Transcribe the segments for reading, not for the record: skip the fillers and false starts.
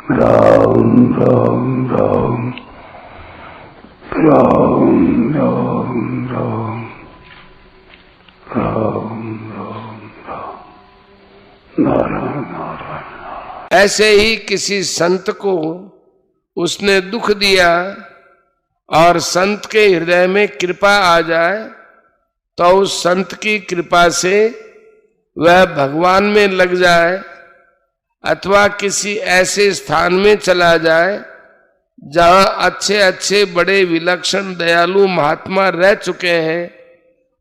राम राम राम राम राम राम राम राम राम नारायण नारायण। ऐसे ही किसी संत को उसने दुख दिया और संत के हृदय में कृपा आ जाए तो उस संत की कृपा से वह भगवान में लग जाए अथवा किसी ऐसे स्थान में चला जाए जहां अच्छे अच्छे बड़े विलक्षण दयालु महात्मा रह चुके हैं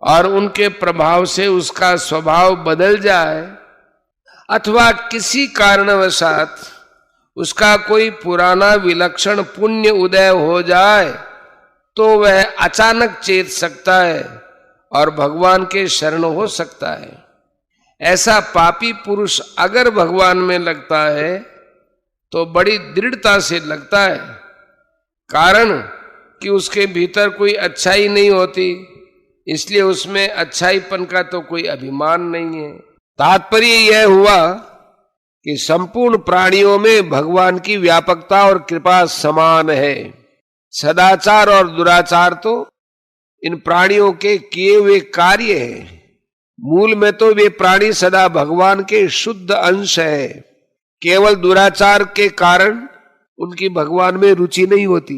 और उनके प्रभाव से उसका स्वभाव बदल जाए, अथवा किसी कारणवशात उसका कोई पुराना विलक्षण पुण्य उदय हो जाए तो वह अचानक चेत सकता है और भगवान के शरण हो सकता है। ऐसा पापी पुरुष अगर भगवान में लगता है तो बड़ी दृढ़ता से लगता है, कारण कि उसके भीतर कोई अच्छाई नहीं होती, इसलिए उसमें अच्छाईपन का तो कोई अभिमान नहीं है। तात्पर्य यह हुआ कि संपूर्ण प्राणियों में भगवान की व्यापकता और कृपा समान है। सदाचार और दुराचार तो इन प्राणियों के किए हुए कार्य हैं। मूल में तो वे प्राणी सदा भगवान के शुद्ध अंश है। केवल दुराचार के कारण उनकी भगवान में रुचि नहीं होती।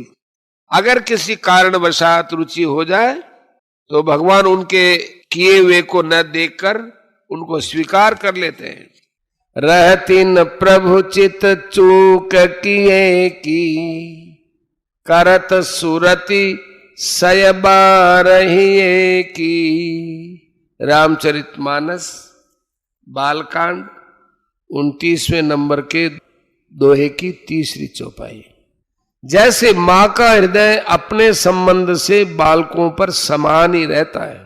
अगर किसी कारणवशात रुचि हो जाए तो भगवान उनके किए हुए को न देखकर उनको स्वीकार कर लेते हैं। रहती न प्रभु चित चूक किए की, करत सुरति सयबारहिए की। रामचरितमानस बालकांड 29वें नंबर के दोहे की 3री चौपाई। जैसे मां का हृदय अपने संबंध से बालकों पर समान ही रहता है,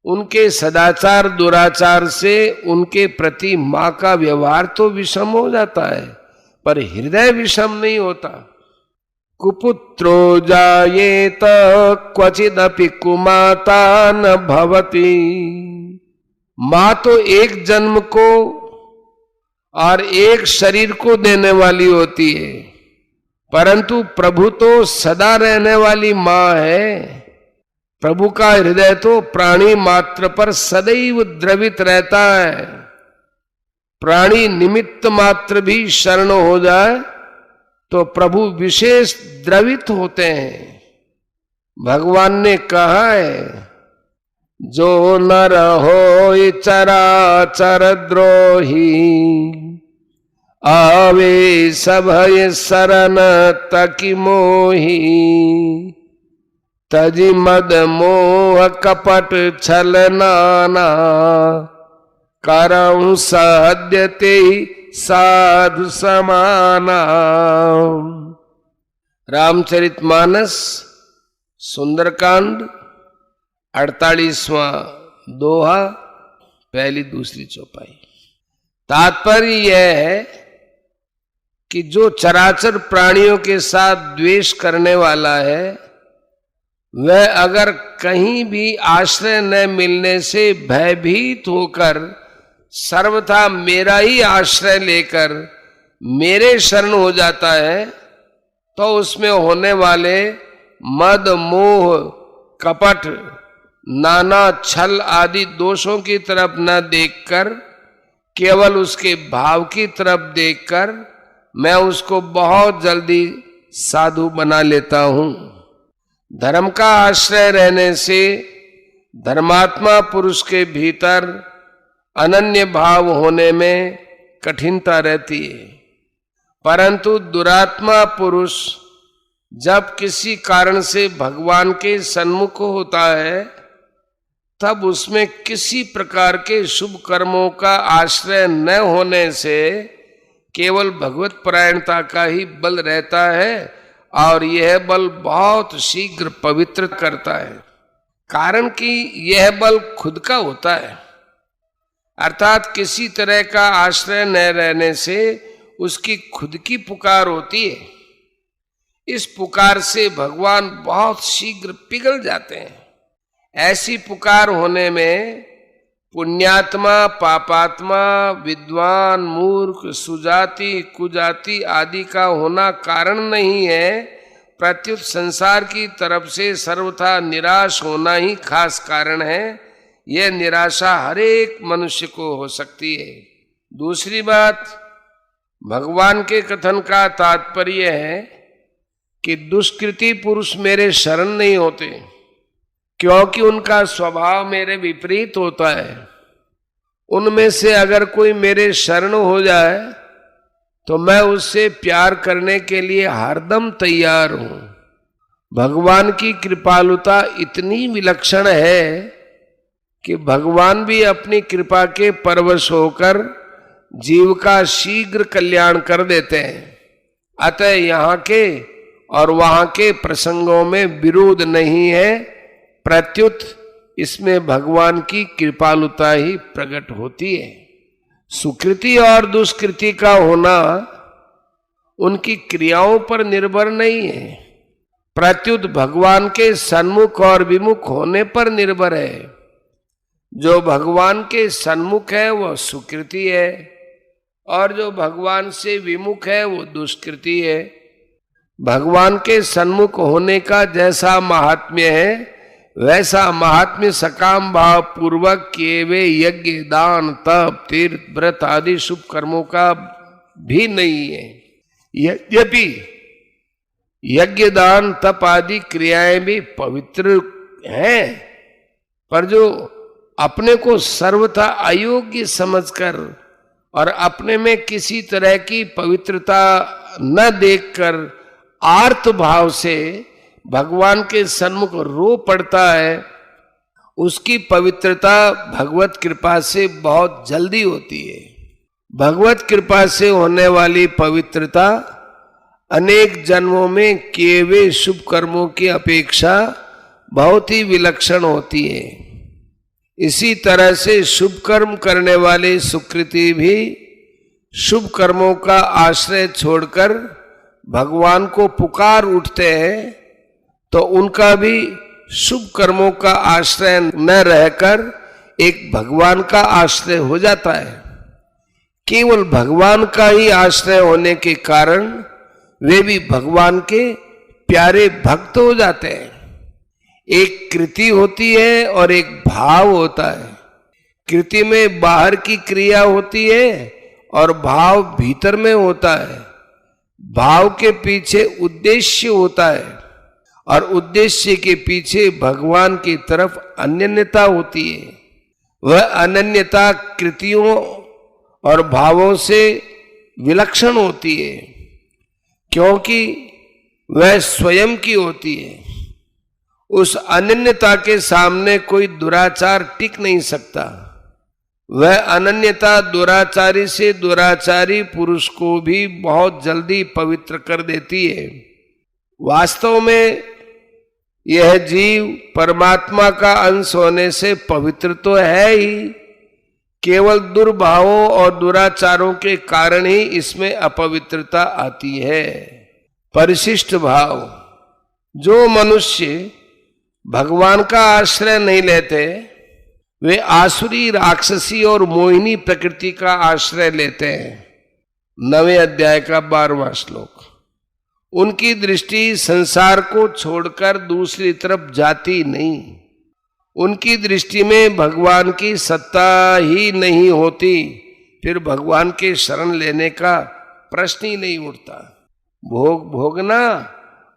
उनके सदाचार दुराचार से उनके प्रति मां का व्यवहार तो विषम हो जाता है पर हृदय विषम नहीं होता। कुपुत्रो जायेत क्वचिदपि कुमाता न भवति। मां तो एक जन्म को और एक शरीर को देने वाली होती है, परंतु प्रभु तो सदा रहने वाली मां है। प्रभु का हृदय तो प्राणी मात्र पर सदैव द्रवित रहता है। प्राणी निमित्त मात्र भी शरण हो जाए तो प्रभु विशेष द्रवित होते हैं। भगवान ने कहा है, जो नर होय चराचर द्रोही, आवे सभय शरण तकी मोही। तजि मद मोह कपट छल नाना, करऊं सद्य ते साधु समाना। रामचरितमानस सुंदरकांड 48वां दोहा, पहली दूसरी चौपाई। तात्पर्य यह है कि जो चराचर प्राणियों के साथ द्वेष करने वाला है वह अगर कहीं भी आश्रय न मिलने से भयभीत होकर सर्वथा मेरा ही आश्रय लेकर मेरे शरण हो जाता है तो उसमें होने वाले मद मोह कपट नाना छल आदि दोषों की तरफ न देखकर केवल उसके भाव की तरफ देखकर मैं उसको बहुत जल्दी साधु बना लेता हूं। धर्म का आश्रय रहने से धर्मात्मा पुरुष के भीतर अनन्य भाव होने में कठिनता रहती है, परंतु दुरात्मा पुरुष जब किसी कारण से भगवान के सन्मुख होता है तब उसमें किसी प्रकार के शुभ कर्मों का आश्रय न होने से केवल भगवत परायणता का ही बल रहता है और यह बल बहुत शीघ्र पवित्र करता है, कारण कि यह बल खुद का होता है। अर्थात किसी तरह का आश्रय न रहने से उसकी खुद की पुकार होती है। इस पुकार से भगवान बहुत शीघ्र पिघल जाते हैं। ऐसी पुकार होने में पुण्यात्मा पापात्मा, विद्वान मूर्ख, सुजाति कुजाति आदि का होना कारण नहीं है, प्रत्युत संसार की तरफ से सर्वथा निराश होना ही खास कारण है। यह निराशा हर एक मनुष्य को हो सकती है। दूसरी बात, भगवान के कथन का तात्पर्य है कि दुष्कृति पुरुष मेरे शरण नहीं होते, क्योंकि उनका स्वभाव मेरे विपरीत होता है। उनमें से अगर कोई मेरे शरण हो जाए तो मैं उससे प्यार करने के लिए हरदम तैयार हूं। भगवान की कृपालुता इतनी विलक्षण है कि भगवान भी अपनी कृपा के परवश होकर जीव का शीघ्र कल्याण कर देते हैं। अतः यहाँ के और वहां के प्रसंगों में विरोध नहीं है, प्रत्युत इसमें भगवान की कृपालुता ही प्रकट होती है। सुकृति और दुष्कृति का होना उनकी क्रियाओं पर निर्भर नहीं है, प्रत्युत भगवान के सन्मुख और विमुख होने पर निर्भर है। जो भगवान के सन्मुख है वह सुकृति है, और जो भगवान से विमुख है वो दुष्कृति है। भगवान के सन्मुख होने का जैसा महात्म्य है, वैसा महात्म्य सकाम भाव पूर्वक किए हुए यज्ञ, दान, तप, तीर्थ, व्रत आदि शुभ कर्मों का भी नहीं है। यद्यपि यज्ञ, दान, तप आदि क्रियाएं भी पवित्र हैं, पर जो अपने को सर्वथा अयोग्य समझकर और अपने में किसी तरह की पवित्रता न देखकर आर्त भाव से भगवान के सन्मुख रो पड़ता है, उसकी पवित्रता भगवत कृपा से बहुत जल्दी होती है। भगवत कृपा से होने वाली पवित्रता अनेक जन्मों में किए हुए शुभ कर्मों की अपेक्षा बहुत ही विलक्षण होती है। इसी तरह से शुभ कर्म करने वाले सुकृति भी शुभ कर्मों का आश्रय छोड़कर भगवान को पुकार उठते हैं, तो उनका भी शुभ कर्मों का आश्रय न रहकर एक भगवान का आश्रय हो जाता है। केवल भगवान का ही आश्रय होने के कारण वे भी भगवान के प्यारे भक्त हो जाते हैं। एक कृति होती है और एक भाव होता है। कृति में बाहर की क्रिया होती है और भाव भीतर में होता है। भाव के पीछे उद्देश्य होता है और उद्देश्य के पीछे भगवान की तरफ अनन्यता होती है। वह अनन्यता कृतियों और भावों से विलक्षण होती है, क्योंकि वह स्वयं की होती है। उस अनन्यता के सामने कोई दुराचार टिक नहीं सकता। वह अनन्यता दुराचारी से दुराचारी पुरुष को भी बहुत जल्दी पवित्र कर देती है। वास्तव में यह जीव परमात्मा का अंश होने से पवित्र तो है ही, केवल दुर्भावों और दुराचारों के कारण ही इसमें अपवित्रता आती है। परिशिष्ट भाव, जो मनुष्य भगवान का आश्रय नहीं लेते वे आसुरी, राक्षसी और मोहिनी प्रकृति का आश्रय लेते हैं। 9वें अध्याय का 12वां श्लोक। उनकी दृष्टि संसार को छोड़कर दूसरी तरफ जाती नहीं। उनकी दृष्टि में भगवान की सत्ता ही नहीं होती, फिर भगवान के शरण लेने का प्रश्न ही नहीं उठता। भोग भोगना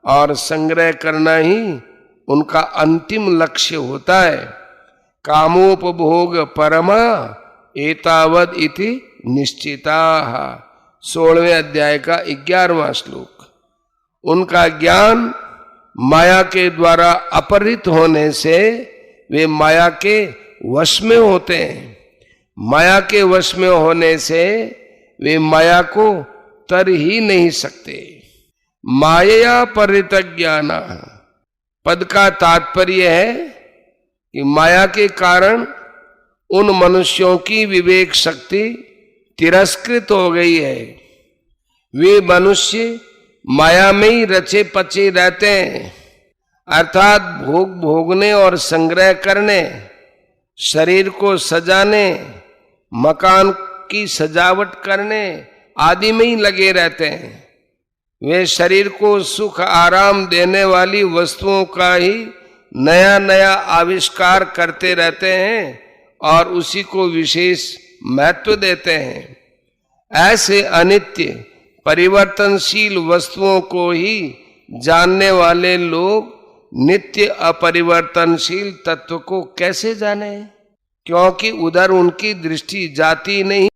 और संग्रह करना ही उनका अंतिम लक्ष्य होता है। कामोपभोग परमा एतावद इति निश्चिता। 16वें अध्याय का 11वां श्लोक। उनका ज्ञान माया के द्वारा अपहृत होने से वे माया के वश में होते हैं। माया के वश में होने से वे माया को तर ही नहीं सकते। माया परितज्ञान पद का तात्पर्य है कि माया के कारण उन मनुष्यों की विवेक शक्ति तिरस्कृत हो गई है। वे मनुष्य माया में ही रचे पचे रहते हैं, अर्थात भोग भोगने और संग्रह करने, शरीर को सजाने, मकान की सजावट करने आदि में ही लगे रहते हैं। वे शरीर को सुख आराम देने वाली वस्तुओं का ही नया नया आविष्कार करते रहते हैं और उसी को विशेष महत्व देते हैं। ऐसे अनित्य परिवर्तनशील वस्तुओं को ही जानने वाले लोग नित्य अपरिवर्तनशील तत्व को कैसे जाने? क्योंकि उधर उनकी दृष्टि जाती नहीं।